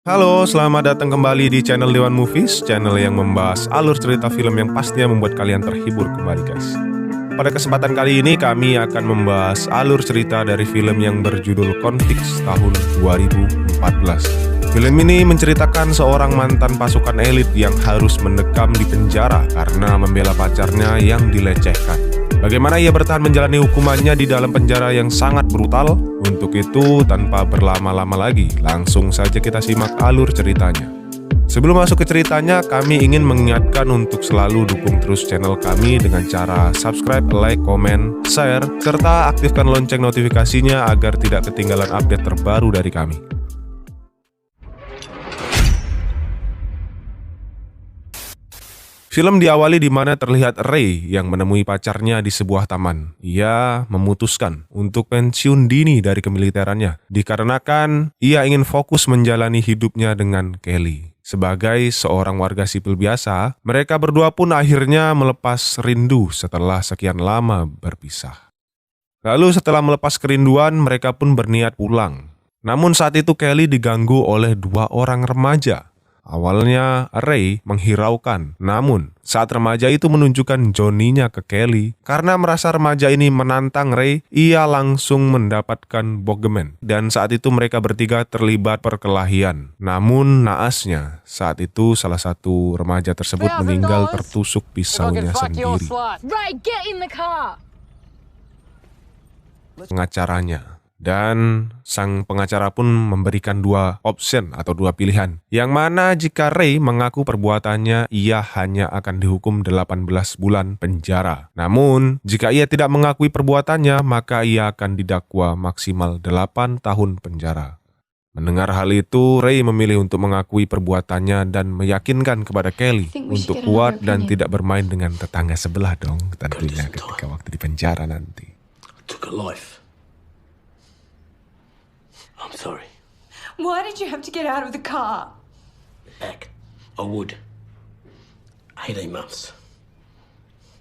Halo, selamat datang kembali di channel Dewan Movies, channel yang membahas alur cerita film yang pastinya membuat kalian terhibur kembali guys. Pada kesempatan kali ini kami akan membahas alur cerita dari film yang berjudul Convicts tahun 2014. Film ini menceritakan seorang mantan pasukan elit yang harus mendekam di penjara karena membela pacarnya yang dilecehkan. Bagaimana ia bertahan menjalani hukumannya di dalam penjara yang sangat brutal? Untuk itu, tanpa berlama-lama lagi, langsung saja kita simak alur ceritanya. Sebelum masuk ke ceritanya, kami ingin mengingatkan untuk selalu dukung terus channel kami dengan cara subscribe, like, komen, share, serta aktifkan lonceng notifikasinya agar tidak ketinggalan update terbaru dari kami. Film diawali di mana terlihat Ray yang menemui pacarnya di sebuah taman. Ia memutuskan untuk pensiun dini dari kemiliterannya, dikarenakan ia ingin fokus menjalani hidupnya dengan Kelly. Sebagai seorang warga sipil biasa, mereka berdua pun akhirnya melepas rindu setelah sekian lama berpisah. Lalu setelah melepas kerinduan, mereka pun berniat pulang. Namun saat itu Kelly diganggu oleh dua orang remaja. Awalnya Ray menghiraukan, namun saat remaja itu menunjukkan Johnny-nya ke Kelly, karena merasa remaja ini menantang Ray, ia langsung mendapatkan Bogeyman. Dan saat itu mereka bertiga terlibat perkelahian. Namun naasnya, saat itu salah satu remaja tersebut meninggal tertusuk pisaunya sendiri. Pengacaranya. Dan sang pengacara pun memberikan dua option atau dua pilihan. Yang mana jika Ray mengaku perbuatannya, ia hanya akan dihukum 18 bulan penjara. Namun, jika ia tidak mengakui perbuatannya, maka ia akan didakwa maksimal 8 tahun penjara. Mendengar hal itu, Ray memilih untuk mengakui perbuatannya dan meyakinkan kepada Kelly untuk kuat dan tidak bermain dengan tetangga sebelah dong, tentunya ketika waktu di penjara nanti. I'm sorry. Why did you have to get out of the car? Back. I would. 18 months.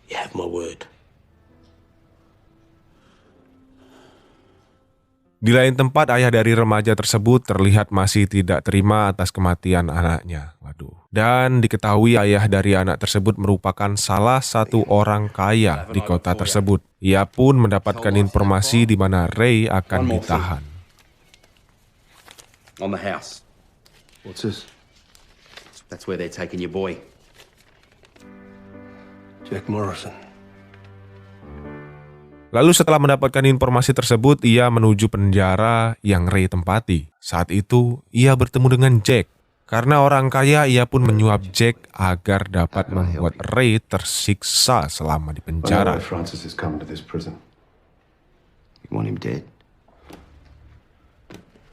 You have my word. Di lain tempat, ayah dari remaja tersebut terlihat masih tidak terima atas kematian anaknya. Dan diketahui ayah dari anak tersebut merupakan salah satu orang kaya di kota tersebut. Ia pun mendapatkan informasi di mana Ray akan ditahan. On the house. What's this? That's where they're taking your boy. Jack Morrison. Lalu setelah mendapatkan informasi tersebut, ia menuju penjara yang Ray tempati. Saat itu, ia bertemu dengan Jack. Karena orang kaya, ia pun menyuap Jack agar dapat membuat Ray tersiksa selama di penjara. Francis is coming to this prison. You want him dead?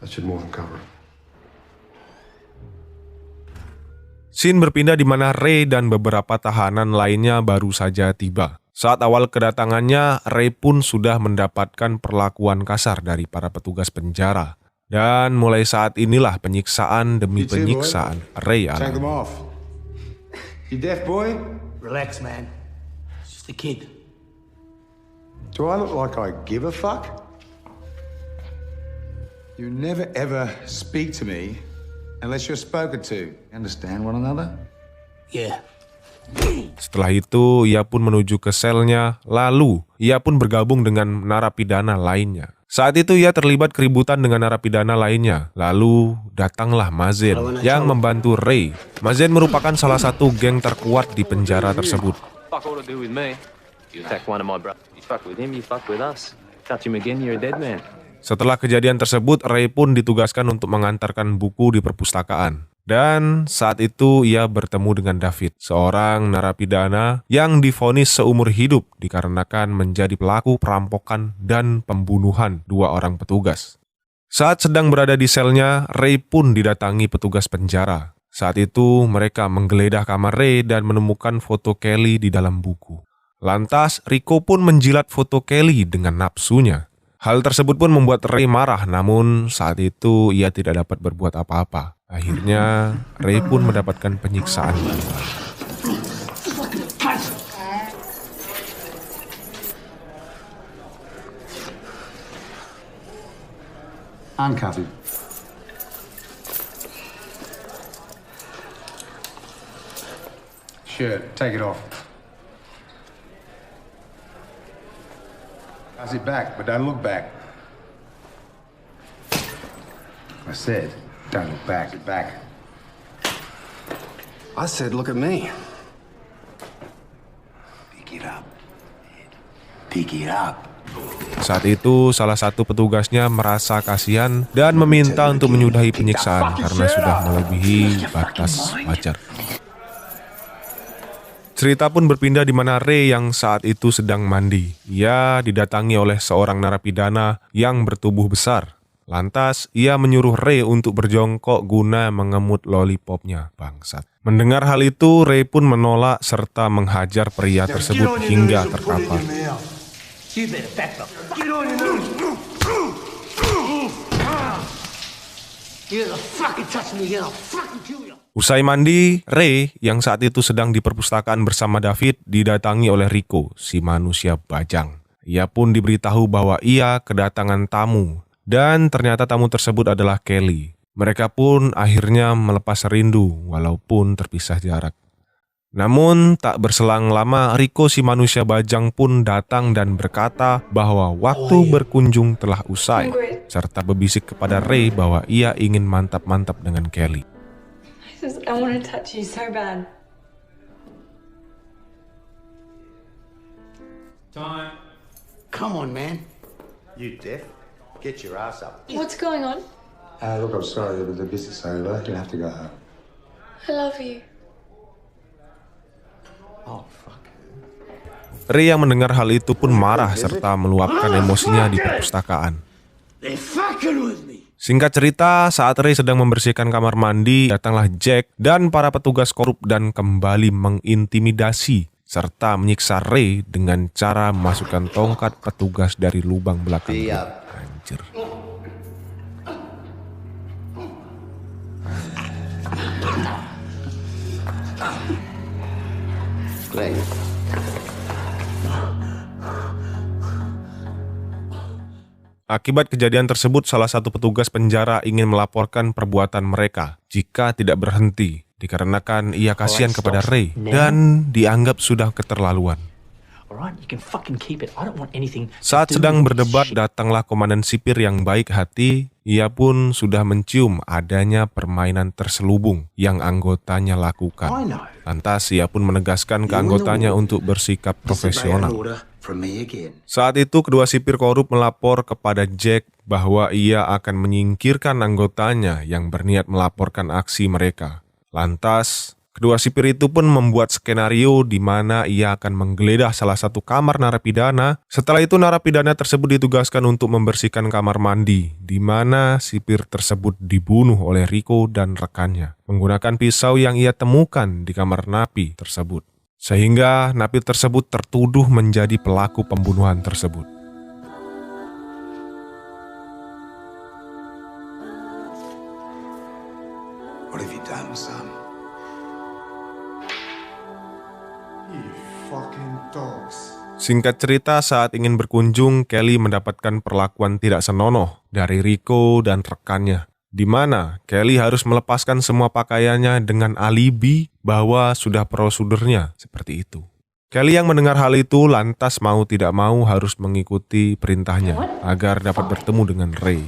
That should more than cover it. Scene berpindah di mana Ray dan beberapa tahanan lainnya baru saja tiba. Saat awal kedatangannya, Ray pun sudah mendapatkan perlakuan kasar dari para petugas penjara. Dan mulai saat inilah penyiksaan demi penyiksaan Ray alami. Take them off. You deaf, boy? Relax, man. It's just a kid. Do I look like I give a fuck? You never ever speak to me unless you're spoken to. Understand one another? Yeah. Setelah itu, ia pun menuju ke selnya, lalu ia pun bergabung dengan narapidana lainnya. Saat itu ia terlibat keributan dengan narapidana lainnya. Lalu datanglah Mazen yang membantu Ray. Mazen merupakan salah satu geng terkuat di penjara tersebut. Fuck all to do with me. You attack one of my brothers. You fuck with him, you fuck with us. Touch him again, you're a dead man. Setelah kejadian tersebut, Ray pun ditugaskan untuk mengantarkan buku di perpustakaan. Dan saat itu ia bertemu dengan David, seorang narapidana yang divonis seumur hidup dikarenakan menjadi pelaku perampokan dan pembunuhan dua orang petugas. Saat sedang berada di selnya, Ray pun didatangi petugas penjara. Saat itu mereka menggeledah kamar Ray dan menemukan foto Kelly di dalam buku. Lantas Rico pun menjilat foto Kelly dengan nafsunya. Hal tersebut pun membuat Ray marah, namun saat itu ia tidak dapat berbuat apa-apa. Akhirnya, Ray pun mendapatkan penyiksaan. Uncuff him. shirt. Take it off. Pass it back, but don't look back. I said, don't look back. Get back. I said, look at me. Pick it up. Pick it up. Saat itu salah satu petugasnya merasa kasihan dan meminta untuk menyudahi penyiksaan karena sudah melebihi batas wajar. Cerita pun berpindah di mana Ray yang saat itu sedang mandi. Ia didatangi oleh seorang narapidana yang bertubuh besar. Lantas ia menyuruh Ray untuk berjongkok guna mengemut lollipopnya. Bangsat. Mendengar hal itu, Ray pun menolak serta menghajar pria tersebut hingga terkapar. You better back up. Get on your knees. You fucking touch me again, I'll fucking kill you. Usai mandi, Ray yang saat itu sedang di perpustakaan bersama David didatangi oleh Rico, si manusia bajang. Ia pun diberitahu bahwa ia kedatangan tamu dan ternyata tamu tersebut adalah Kelly. Mereka pun akhirnya melepas rindu walaupun terpisah jarak. Namun tak berselang lama Rico si manusia bajang pun datang dan berkata bahwa waktu berkunjung telah usai, serta berbisik kepada Ray bahwa ia ingin mantap-mantap dengan Kelly. I want to touch you so bad. Time. Come on, man. You deaf? Get your ass up. What's going on? Look, I'm sorry, but the business over. You'll have to go home. I love you. Oh, fuck. Ray yang mendengar hal itu pun marah serta meluapkan emosinya di perpustakaan. They're fucking with me. Singkat cerita, saat Ray sedang membersihkan kamar mandi, datanglah Jack dan para petugas korup dan kembali mengintimidasi serta menyiksa Ray dengan cara memasukkan tongkat petugas dari lubang belakang. Anjir. Glenn. Akibat kejadian tersebut, salah satu petugas penjara ingin melaporkan perbuatan mereka jika tidak berhenti, dikarenakan ia kasihan kepada Ray dan dianggap sudah keterlaluan. Saat sedang berdebat, datanglah komandan sipir yang baik hati. Ia pun sudah mencium adanya permainan terselubung yang anggotanya lakukan. Lantas ia pun menegaskan ke anggotanya untuk bersikap profesional. Saat itu kedua sipir korup melapor kepada Jack bahwa ia akan menyingkirkan anggotanya yang berniat melaporkan aksi mereka. Lantas kedua sipir itu pun membuat skenario di mana ia akan menggeledah salah satu kamar narapidana. Setelah itu narapidana tersebut ditugaskan untuk membersihkan kamar mandi, di mana sipir tersebut dibunuh oleh Rico dan rekannya menggunakan pisau yang ia temukan di kamar napi tersebut. Sehingga napi tersebut tertuduh menjadi pelaku pembunuhan tersebut. What have you done, son? You fucking dogs. Singkat cerita, saat ingin berkunjung, Kelly mendapatkan perlakuan tidak senonoh dari Rico dan rekannya, di mana Kelly harus melepaskan semua pakaiannya dengan alibi bahwa sudah prosedurnya seperti itu. Kelly yang mendengar hal itu lantas mau tidak mau harus mengikuti perintahnya agar dapat bertemu dengan Ray.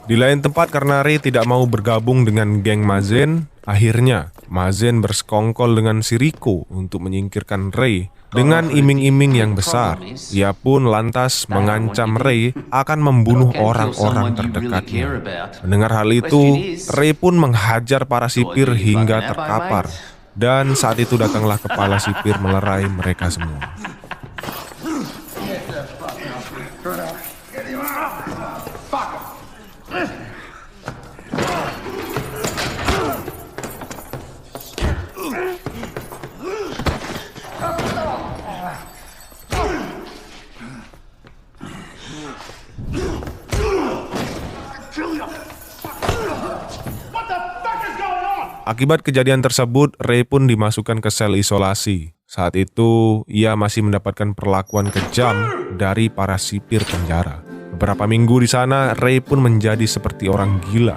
Di lain tempat, karena Ray tidak mau bergabung dengan geng Mazen, akhirnya Mazen bersekongkol dengan si Rico untuk menyingkirkan Ray dengan iming-iming yang besar. Ia pun lantas mengancam Ray akan membunuh orang-orang terdekatnya. Mendengar hal itu, Ray pun menghajar para sipir hingga terkapar. Dan saat itu datanglah kepala sipir melerai mereka semua. Akibat kejadian tersebut, Ray pun dimasukkan ke sel isolasi. Saat itu, ia masih mendapatkan perlakuan kejam dari para sipir penjara. Beberapa minggu di sana, Ray pun menjadi seperti orang gila.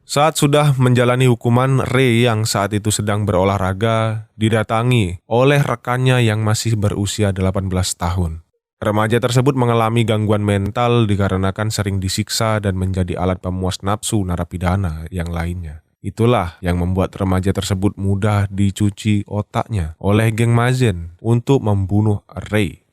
Saat sudah menjalani hukuman, Ray yang saat itu sedang berolahraga didatangi oleh rekannya yang masih berusia 18 tahun. Remaja tersebut mengalami gangguan mental dikarenakan sering disiksa dan menjadi alat pemuas nafsu narapidana yang lainnya. Itulah yang membuat remaja tersebut mudah dicuci otaknya oleh geng Mazen untuk membunuh Ray.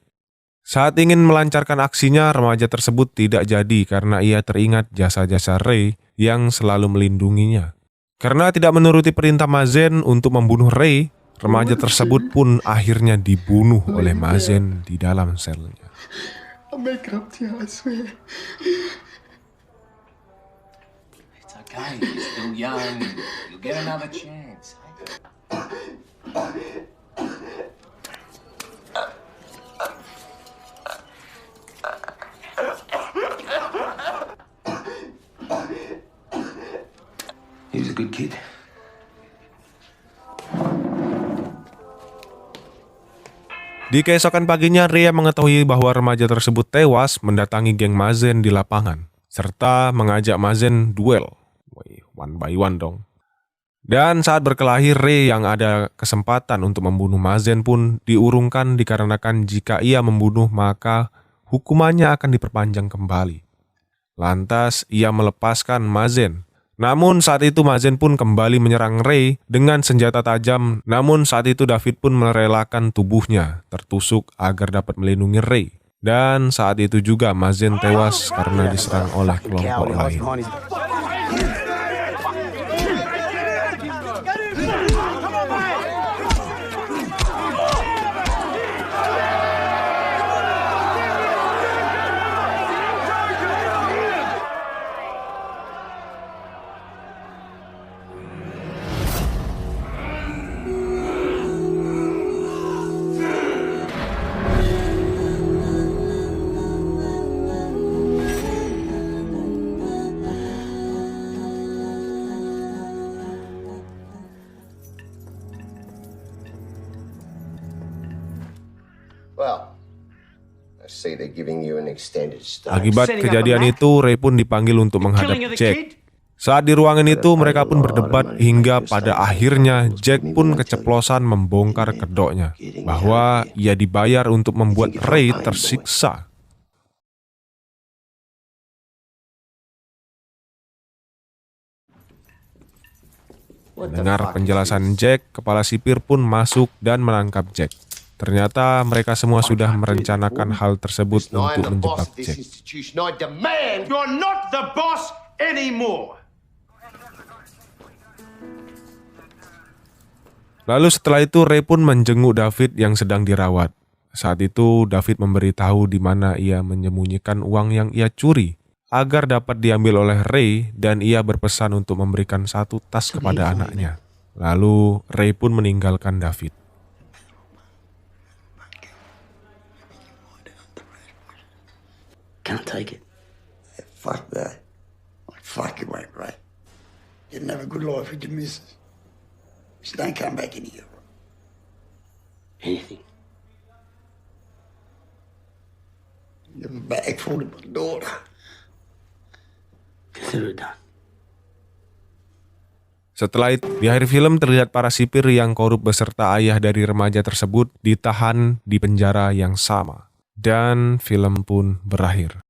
Saat ingin melancarkan aksinya, remaja tersebut tidak jadi karena ia teringat jasa-jasa Ray yang selalu melindunginya. Karena tidak menuruti perintah Mazen untuk membunuh Ray, remaja tersebut pun akhirnya dibunuh oleh Mazen di dalam selnya. I'll make it up to you, I swear. It's okay. You're still young. You'll get another chance. He was a good kid. Di keesokan paginya, Ray mengetahui bahwa remaja tersebut tewas mendatangi geng Mazen di lapangan, serta mengajak Mazen duel. One by one dong. Dan saat berkelahi, Ray yang ada kesempatan untuk membunuh Mazen pun diurungkan dikarenakan jika ia membunuh maka hukumannya akan diperpanjang kembali. Lantas ia melepaskan Mazen. Namun saat itu Mazen pun kembali menyerang Ray dengan senjata tajam. Namun saat itu David pun merelakan tubuhnya tertusuk agar dapat melindungi Ray. Dan saat itu juga Mazen tewas karena diserang oleh kelompok lain. Well, I see they're giving you an extended stay. Akibat kejadian itu, Ray pun dipanggil untuk menghadap Jack. Saat di ruangan itu, mereka pun berdebat hingga pada akhirnya Jack pun keceplosan membongkar kedoknya bahwa ia dibayar untuk membuat Ray tersiksa. Mendengar penjelasan Jack, kepala sipir pun masuk dan menangkap Jack. Ternyata mereka semua sudah merencanakan hal tersebut untuk menjebak Jack. I demand you're not the boss anymore. Lalu setelah itu Ray pun menjenguk David yang sedang dirawat. Saat itu David memberitahu di mana ia menyembunyikan uang yang ia curi agar dapat diambil oleh Ray, dan ia berpesan untuk memberikan satu tas kepada anaknya. Lalu Ray pun meninggalkan David. Can't take it. Fuck that. Fuck it, right. You didn't have a good life with your missus. Just don't come back in here. Anything. You have a bag full of my daughter. Consider it done. Setelah itu, di akhir film terlihat para sipir yang korup beserta ayah dari remaja tersebut ditahan di penjara yang sama. Dan film pun berakhir.